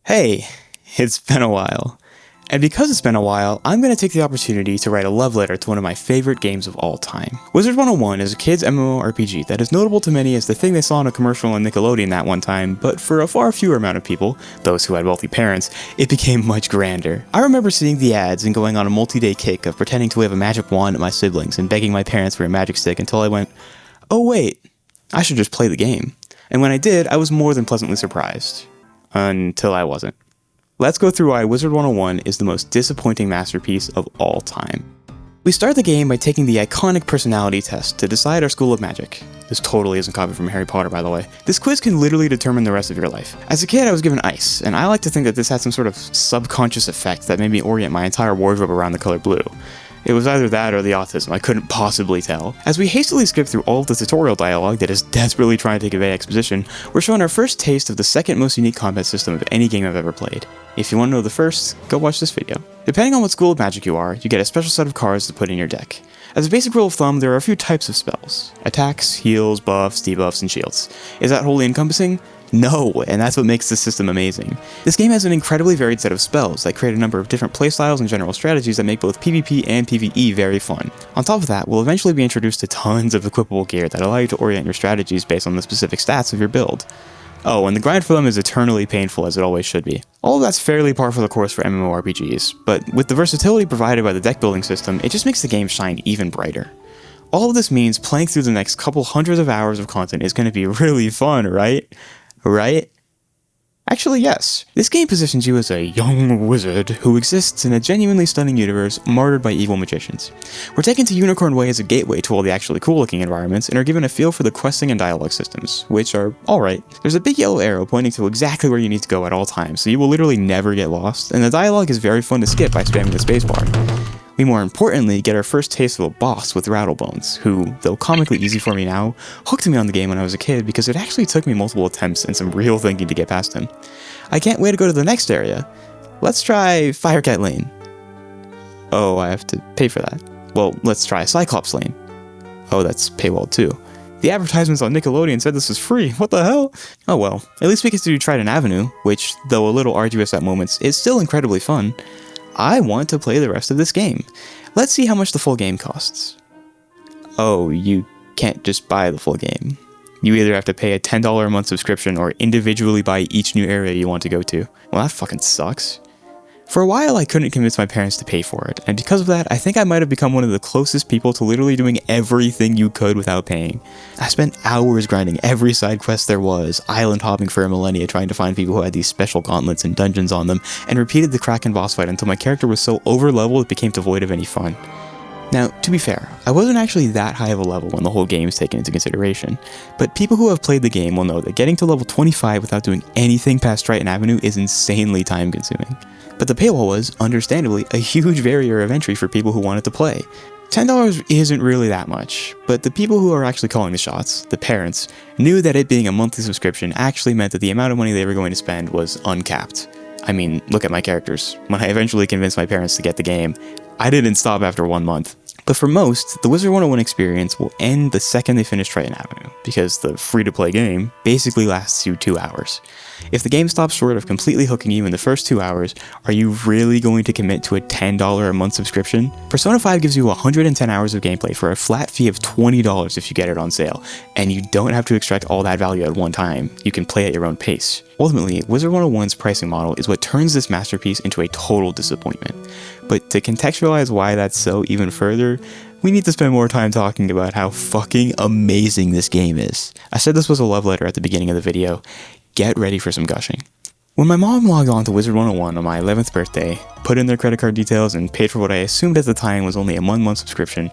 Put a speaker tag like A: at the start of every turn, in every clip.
A: Hey, it's been a while. And because it's been a while, I'm going to take the opportunity to write a love letter to one of my favorite games of all time. Wizard101 is a kid's MMORPG that is notable to many as the thing they saw in a commercial on Nickelodeon that one time, but for a far fewer amount of people, those who had wealthy parents, it became much grander. I remember seeing the ads and going on a multi-day kick of pretending to wave a magic wand at my siblings and begging my parents for a magic stick until I went, oh wait, I should just play the game. And when I did, I was more than pleasantly surprised. Until I wasn't. Let's go through why Wizard101 is the most disappointing masterpiece of all time. We start the game by taking the iconic personality test to decide our school of magic. This totally isn't copied from Harry Potter, by the way. This quiz can literally determine the rest of your life. As a kid, I was given ice, and I like to think that this had some sort of subconscious effect that made me orient my entire wardrobe around the color blue. It was either that or the autism, I couldn't possibly tell. As we hastily skip through all of the tutorial dialogue that is desperately trying to convey exposition, we're shown our first taste of the second most unique combat system of any game I've ever played. If you want to know the first, go watch this video. Depending on what school of magic you are, you get a special set of cards to put in your deck. As a basic rule of thumb, there are a few types of spells. Attacks, heals, buffs, debuffs, and shields. Is that wholly encompassing? No, and that's what makes this system amazing. This game has an incredibly varied set of spells that create a number of different playstyles and general strategies that make both PvP and PvE very fun. On top of that, we'll eventually be introduced to tons of equipable gear that allow you to orient your strategies based on the specific stats of your build. Oh, and the grind for them is eternally painful as it always should be. All of that's fairly par for the course for MMORPGs, but with the versatility provided by the deck building system, it just makes the game shine even brighter. All of this means playing through the next couple hundreds of hours of content is going to be really fun, right? Right? Actually, yes. This game positions you as a young wizard who exists in a genuinely stunning universe martyred by evil magicians. We're taken to Unicorn Way as a gateway to all the actually cool-looking environments and are given a feel for the questing and dialogue systems, which are alright. There's a big yellow arrow pointing to exactly where you need to go at all times, so you will literally never get lost, and the dialogue is very fun to skip by spamming the spacebar. We more importantly get our first taste of a boss with Rattlebones, who, though comically easy for me now, hooked me on the game when I was a kid because it actually took me multiple attempts and some real thinking to get past him. I can't wait to go to the next area. Let's try Firecat Lane. Oh, I have to pay for that. Well, let's try Cyclops Lane. Oh, that's paywall too. The advertisements on Nickelodeon said this was free, what the hell? Oh well, at least we get to do Trident Avenue, which, though a little arduous at moments, is still incredibly fun. I want to play the rest of this game. Let's see how much the full game costs. Oh, you can't just buy the full game. You either have to pay a $10 a month subscription or individually buy each new area you want to go to. Well, that fucking sucks. For a while, I couldn't convince my parents to pay for it, and because of that, I think I might have become one of the closest people to literally doing everything you could without paying. I spent hours grinding every side quest there was, island hopping for a millennia trying to find people who had these special gauntlets and dungeons on them, and repeated the Kraken boss fight until my character was so over-leveled it became devoid of any fun. Now, to be fair, I wasn't actually that high of a level when the whole game is taken into consideration, but people who have played the game will know that getting to level 25 without doing anything past Trident Avenue is insanely time-consuming. But the paywall was, understandably, a huge barrier of entry for people who wanted to play. $10 isn't really that much, but the people who are actually calling the shots, the parents, knew that it being a monthly subscription actually meant that the amount of money they were going to spend was uncapped. I mean, look at my characters. When I eventually convinced my parents to get the game, I didn't stop after 1 month. But for most, the Wizard101 experience will end the second they finish Trident Avenue, because the free-to-play game basically lasts you 2 hours. If the game stops short of completely hooking you in the first 2 hours, are you really going to commit to a $10 a month subscription? Persona 5 gives you 110 hours of gameplay for a flat fee of $20 if you get it on sale, and you don't have to extract all that value at one time. You can play at your own pace. Ultimately, Wizard101's pricing model is what turns this masterpiece into a total disappointment. But to contextualize why that's so even further, we need to spend more time talking about how fucking amazing this game is. I said this was a love letter at the beginning of the video. Get ready for some gushing. When my mom logged on to Wizard101 on my 11th birthday, put in their credit card details, and paid for what I assumed at the time was only a 1-month subscription,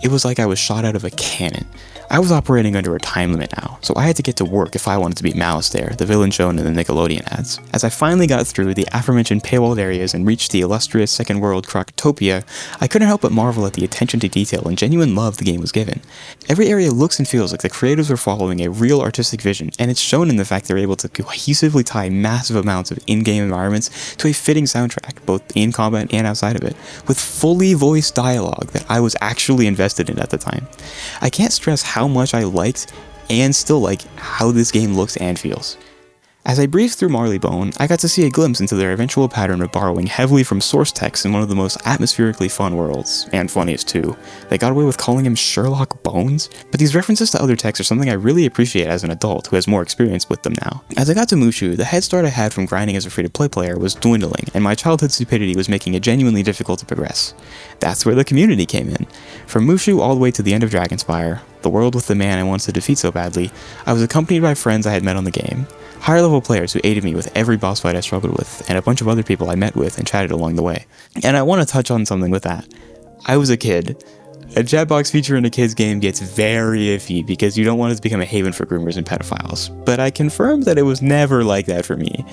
A: it was like I was shot out of a cannon. I was operating under a time limit now, so I had to get to work if I wanted to beat Malice there, the villain shown in the Nickelodeon ads. As I finally got through the aforementioned paywalled areas and reached the illustrious second world Crocotopia, I couldn't help but marvel at the attention to detail and genuine love the game was given. Every area looks and feels like the creators were following a real artistic vision, and it's shown in the fact they're able to cohesively tie massive amounts of in-game environments to a fitting soundtrack, both in combat and outside of it, with fully voiced dialogue that I was actually invested in at the time. I can't stress how much I liked and still like how this game looks and feels. As I breezed through Marleybone, I got to see a glimpse into their eventual pattern of borrowing heavily from source text in one of the most atmospherically fun worlds, and funniest too. They got away with calling him Sherlock Bones, but these references to other texts are something I really appreciate as an adult who has more experience with them now. As I got to Mushu, the head start I had from grinding as a free-to-play player was dwindling, and my childhood stupidity was making it genuinely difficult to progress. That's where the community came in. From Mushu all the way to the end of Dragonspire, the world with the man I wanted to defeat so badly, I was accompanied by friends I had met on the game. Higher level players who aided me with every boss fight I struggled with, and a bunch of other people I met with and chatted along the way. And I want to touch on something with that. I was a kid. A chat box feature in a kid's game gets very iffy because you don't want it to become a haven for groomers and pedophiles, but I confirmed that it was never like that for me.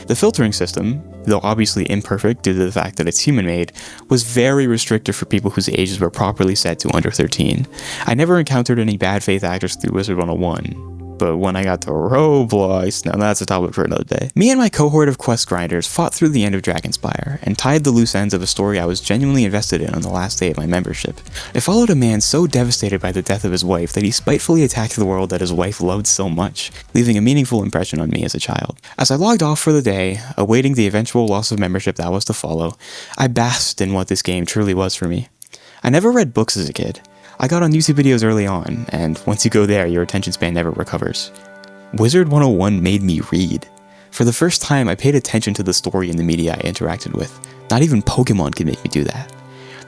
A: The filtering system, though obviously imperfect due to the fact that it's human-made, was very restrictive for people whose ages were properly set to under 13. I never encountered any bad faith actors through Wizard101. But when I got to Roblox, now that's a topic for another day. Me and my cohort of quest grinders fought through the end of Dragonspire, and tied the loose ends of a story I was genuinely invested in on the last day of my membership. It followed a man so devastated by the death of his wife that he spitefully attacked the world that his wife loved so much, leaving a meaningful impression on me as a child. As I logged off for the day, awaiting the eventual loss of membership that was to follow, I basked in what this game truly was for me. I never read books as a kid. I got on YouTube videos early on, and once you go there, your attention span never recovers. Wizard101 made me read. For the first time, I paid attention to the story and the media I interacted with. Not even Pokemon could make me do that.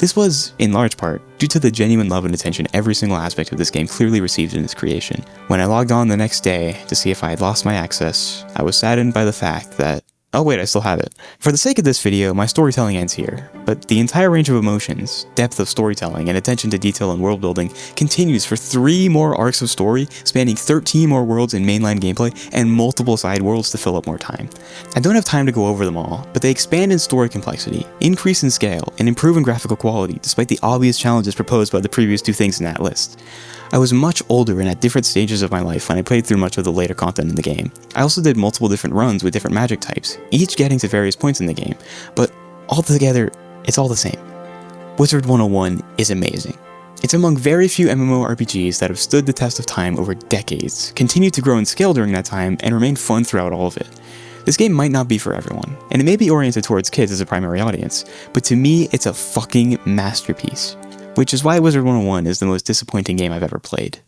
A: This was, in large part, due to the genuine love and attention every single aspect of this game clearly received in its creation. When I logged on the next day to see if I had lost my access, I was saddened by the fact that oh wait, I still have it. For the sake of this video, my storytelling ends here, but the entire range of emotions, depth of storytelling, and attention to detail and world building continues for 3 more arcs of story, spanning 13 more worlds in mainline gameplay, and multiple side worlds to fill up more time. I don't have time to go over them all, but they expand in story complexity, increase in scale, and improve in graphical quality despite the obvious challenges proposed by the previous 2 things in that list. I was much older and at different stages of my life when I played through much of the later content in the game. I also did multiple different runs with different magic types, each getting to various points in the game, but altogether, it's all the same. Wizard101 is amazing. It's among very few MMORPGs that have stood the test of time over decades, continued to grow in scale during that time, and remained fun throughout all of it. This game might not be for everyone, and it may be oriented towards kids as a primary audience, but to me, it's a fucking masterpiece. Which is why Wizard101 is the most disappointing game I've ever played.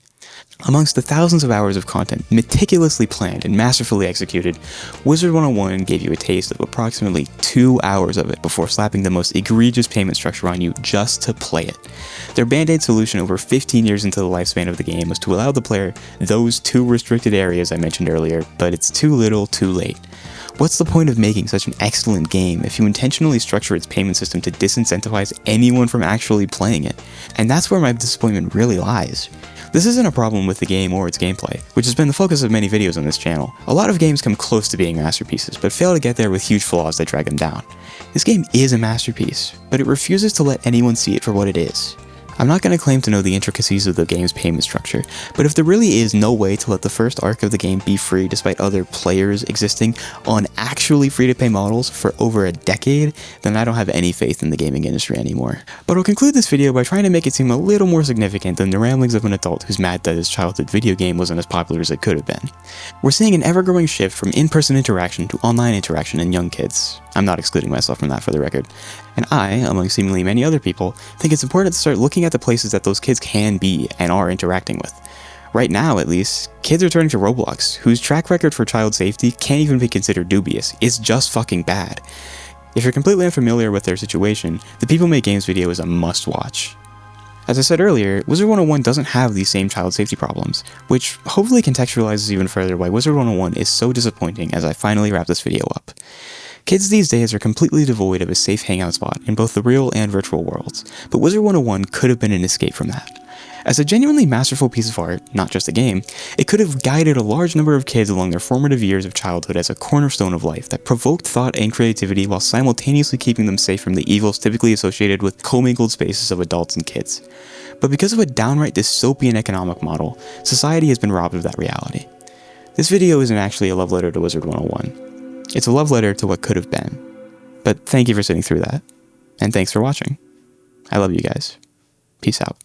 A: Amongst the thousands of hours of content meticulously planned and masterfully executed, Wizard101 gave you a taste of approximately 2 hours of it before slapping the most egregious payment structure on you just to play it. Their band-aid solution over 15 years into the lifespan of the game was to allow the player those 2 restricted areas I mentioned earlier, but it's too little, too late. What's the point of making such an excellent game if you intentionally structure its payment system to disincentivize anyone from actually playing it? And that's where my disappointment really lies. This isn't a problem with the game or its gameplay, which has been the focus of many videos on this channel. A lot of games come close to being masterpieces, but fail to get there with huge flaws that drag them down. This game is a masterpiece, but it refuses to let anyone see it for what it is. I'm not going to claim to know the intricacies of the game's payment structure, but if there really is no way to let the first arc of the game be free despite other players existing on actually free-to-pay models for over a decade, then I don't have any faith in the gaming industry anymore. But I'll conclude this video by trying to make it seem a little more significant than the ramblings of an adult who's mad that his childhood video game wasn't as popular as it could have been. We're seeing an ever-growing shift from in-person interaction to online interaction in young kids. I'm not excluding myself from that for the record. And I, among seemingly many other people, think it's important to start looking at the places that those kids can be and are interacting with. Right now, at least, kids are turning to Roblox, whose track record for child safety can't even be considered dubious. It's just fucking bad. If you're completely unfamiliar with their situation, the People Make Games video is a must-watch. As I said earlier, Wizard101 doesn't have these same child safety problems, which hopefully contextualizes even further why Wizard101 is so disappointing as I finally wrap this video up. Kids these days are completely devoid of a safe hangout spot in both the real and virtual worlds, but Wizard101 could have been an escape from that. As a genuinely masterful piece of art, not just a game, it could have guided a large number of kids along their formative years of childhood as a cornerstone of life that provoked thought and creativity while simultaneously keeping them safe from the evils typically associated with commingled spaces of adults and kids. But because of a downright dystopian economic model, society has been robbed of that reality. This video isn't actually a love letter to Wizard101. It's a love letter to what could have been. But thank you for sitting through that. And thanks for watching. I love you guys. Peace out.